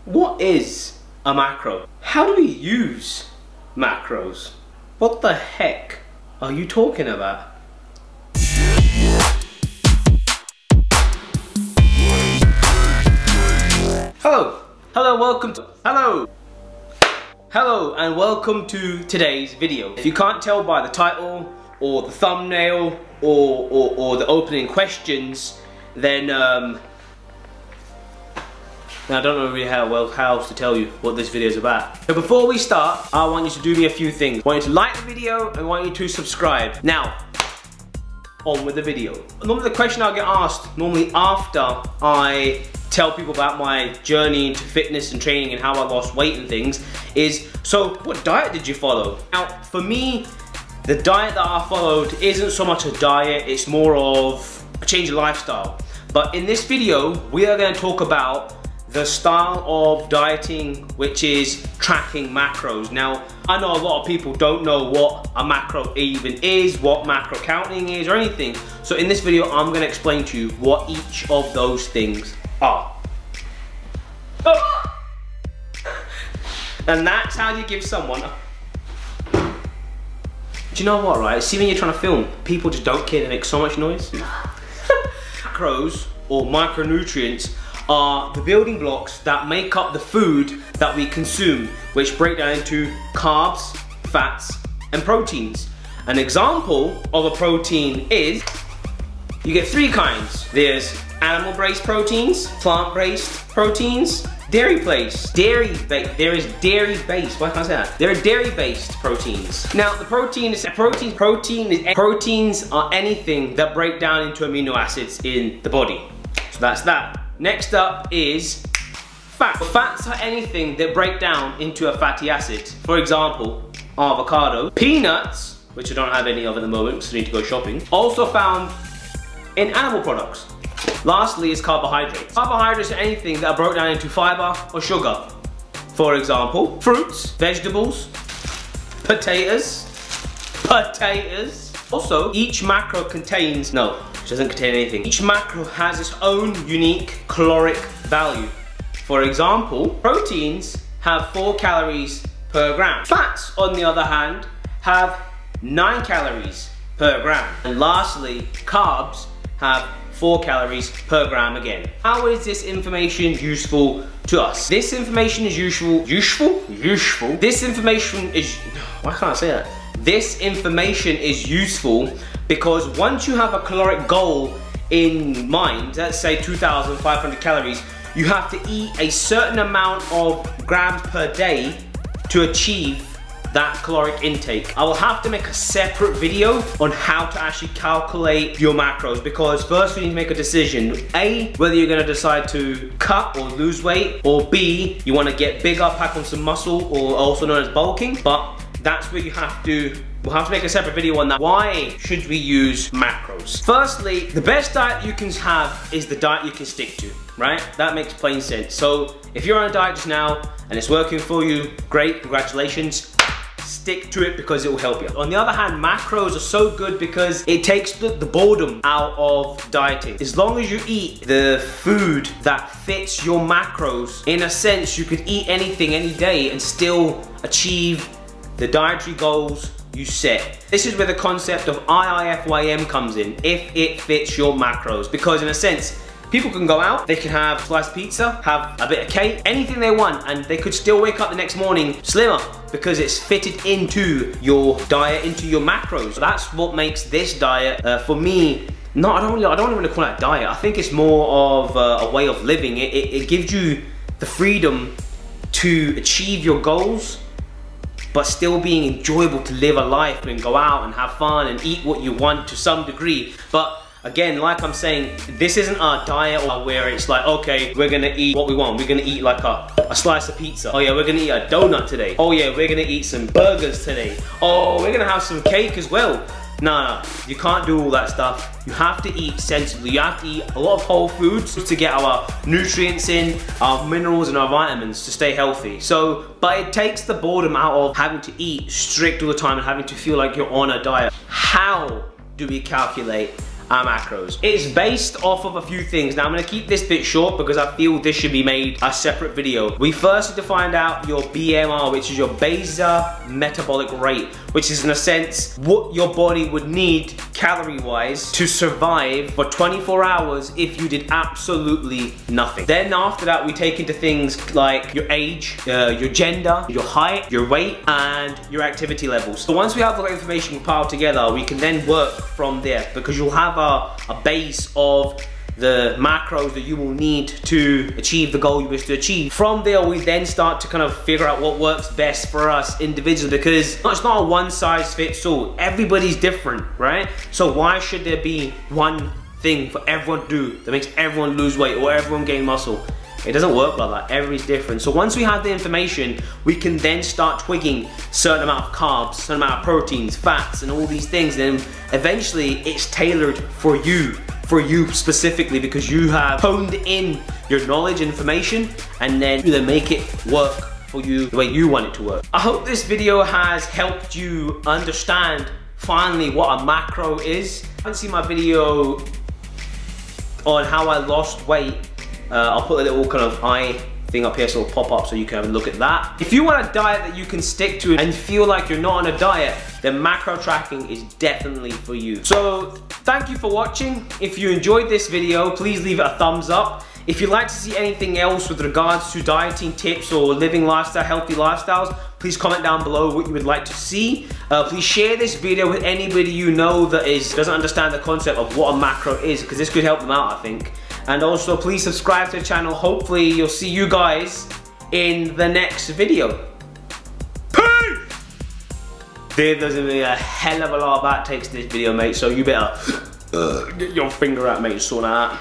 What is a macro? How do we use macros? What the heck are you talking about? Hello and welcome to today's video. If you can't tell by the title or the thumbnail or the opening questions, then I don't know really how else to tell you what this video is about. So before we start, I want you to do me a few things. I want you to like the video and I want you to subscribe. Now, on with the video. Normally the question I'll get asked, normally after I tell people about my journey into fitness and training and how I lost weight and things, is, so what diet did you follow? Now, for me, the diet that I followed isn't so much a diet, it's more of a change of lifestyle. But in this video, we are going to talk about the style of dieting, which is tracking macros. Now, I know a lot of people don't know what a macro even is, what macro counting is, or anything. So in this video, I'm going to explain to you what each of those things are. Oh. And that's how you give someone do you know what, right? See, when you're trying to film, people just don't care, they make so much noise. Macros, or micronutrients, are the building blocks that make up the food that we consume, which break down into carbs, fats, and proteins. An example of a protein is, you get three kinds. There's animal-based proteins, plant-based proteins, dairy-based. There is dairy-based, why can't I say that? There are dairy-based proteins. Now, the proteins are anything that break down into amino acids in the body. So that's that. Next up is fat. Fats are anything that break down into a fatty acid. For example, avocado. Peanuts, which I don't have any of at the moment, so I need to go shopping. Also found in animal products. Lastly is carbohydrates. Carbohydrates are anything that are broken down into fiber or sugar. For example, fruits, vegetables, potatoes. Also, each macro contains, no, it doesn't contain anything. Each macro has its own unique caloric value. For example, proteins have 4 calories per gram. Fats, on the other hand, have 9 calories per gram. And lastly, carbs have 4 calories per gram again. How is this information useful to us? This information is useful. This information is, why can't I say that? This information is useful because once you have a caloric goal in mind, let's say 2,500 calories, you have to eat a certain amount of grams per day to achieve that caloric intake. I will have to make a separate video on how to actually calculate your macros, because first we need to make a decision. A, whether you're gonna decide to cut or lose weight, or B, you wanna get bigger, pack on some muscle, or also known as bulking. But that's where we'll have to make a separate video on that. Why should we use macros? Firstly, the best diet you can have is the diet you can stick to, right? That makes plain sense. So if you're on a diet just now and it's working for you, great, congratulations. Stick to it because it will help you. On the other hand, macros are so good because it takes the boredom out of dieting. As long as you eat the food that fits your macros, in a sense, you could eat anything any day and still achieve the dietary goals you set. This is where the concept of IIFYM comes in, if it fits your macros. Because in a sense, people can go out, they can have sliced pizza, have a bit of cake, anything they want, and they could still wake up the next morning slimmer because it's fitted into your diet, into your macros. So that's what makes this diet, for me, I don't even want to call it a diet. I think it's more of a way of living. It gives you the freedom to achieve your goals, but still being enjoyable to live a life and go out and have fun and eat what you want to some degree. But again, like I'm saying, this isn't a diet where it's like, okay, we're gonna eat what we want. We're gonna eat like a slice of pizza. Oh yeah, we're gonna eat a donut today. Oh yeah, we're gonna eat some burgers today. Oh, we're gonna have some cake as well. No, you can't do all that stuff. You have to eat sensibly. You have to eat a lot of whole foods to get our nutrients in, our minerals and our vitamins to stay healthy. So, but it takes the boredom out of having to eat strict all the time and having to feel like you're on a diet. How do we calculate our macros. It's based off of a few things. Now I'm gonna keep this bit short because I feel this should be made a separate video. We first need to find out your BMR, which is your basal metabolic rate, which is in a sense what your body would need calorie-wise to survive for 24 hours if you did absolutely nothing. Then after that, we take into things like your age, your gender, your height, your weight, and your activity levels. So once we have all that information compiled together, we can then work from there because you'll have a base of the macros that you will need to achieve the goal you wish to achieve. From there, we then start to kind of figure out what works best for us individually, because it's not a one size fits all. Everybody's different, right? So why should there be one thing for everyone to do that makes everyone lose weight or everyone gain muscle? It doesn't work like that. Everybody's different. So once we have the information, we can then start twigging certain amount of carbs, certain amount of proteins, fats, and all these things. And eventually, it's tailored for you specifically, because you have honed in your knowledge and information, and then you then make it work for you the way you want it to work. I hope this video has helped you understand finally what a macro is. If you haven't seen my video on how I lost weight, I'll put a little kind of eye thing up here so it'll pop up so you can have a look at that. If you want a diet that you can stick to and feel like you're not on a diet, then macro tracking is definitely for you. So thank you for watching. If you enjoyed this video, please leave it a thumbs up. If you'd like to see anything else with regards to dieting tips or living lifestyle, healthy lifestyles, please comment down below what you would like to see. Please share this video with anybody you know that doesn't understand the concept of what a macro is, because this could help them out, I think. And also, please subscribe to the channel. Hopefully, you'll see you guys in the next video. Peace! There's gonna be a hell of a lot of outtakes to this video, mate, so you better get your finger out, mate, sort that out.